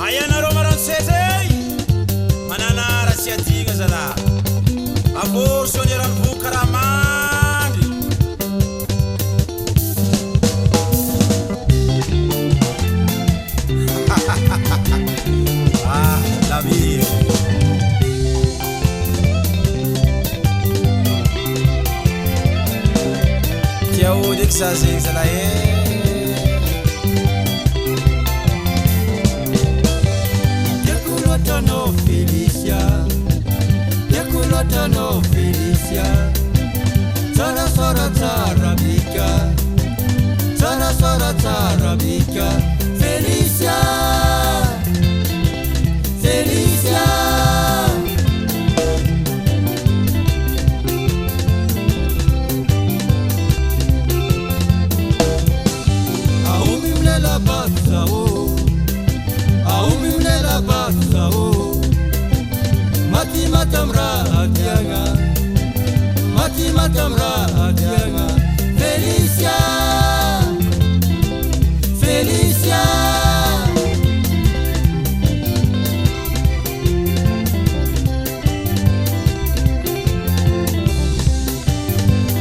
Ayanareo marantsezay manana rasiatigna zala avorso ni rambu karamandi ah la vie tiao dexaze zala no Felicia, yakulota no Felicia, sara sara tarabika, sara sara tarabika, Felicia, Felicia. Aumi mlela batsa o, aumi mlela batsa o. Mati matamra adianga, mati matamra adianga, Felicia, Felicia.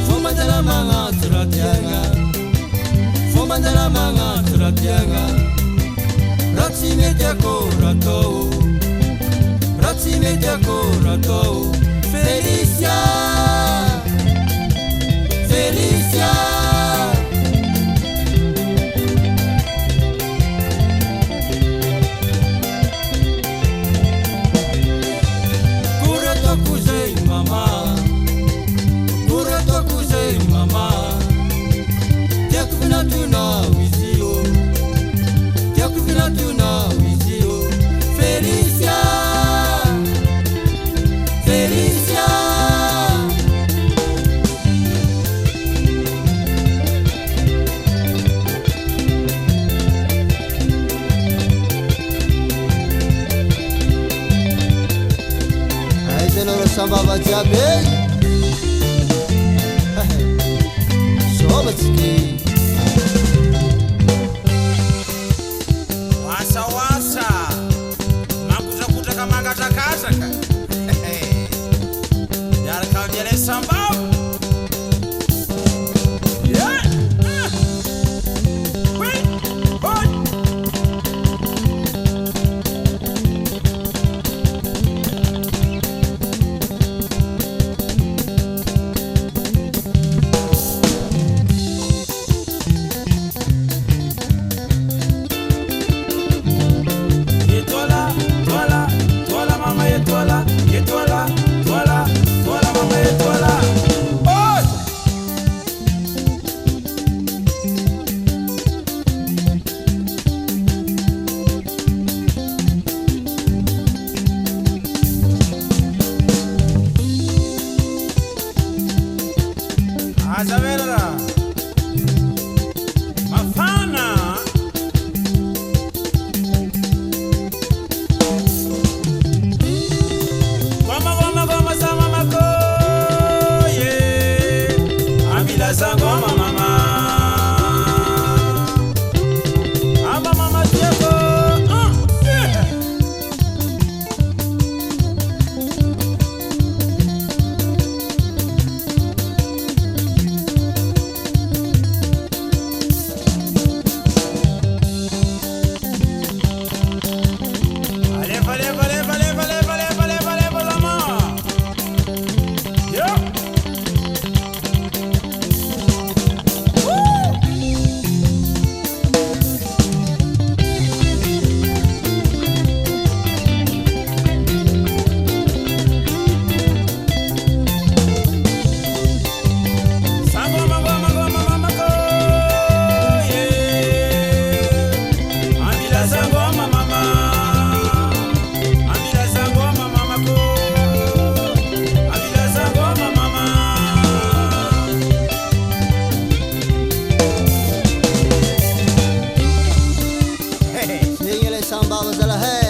Fomandala manga tratianga, fomandala manga tratianga, ratsi media korato. Razzi media corato, Felicia, Felicia. Curato cos'è mamma, curato cos'è mamma. Ti ha combinato una visio, ti ha combinato una visio, Felicia. Sambava-Feliciah, sobatski. Wasa wasa, makuza kutaka magata kasaka. Yar kaujele sambava. Yeah. Wait. Boy. Azavera mafana goma sama mako ye amila sangoma mama amba mama tieko yeah. Sambava-Feliciah.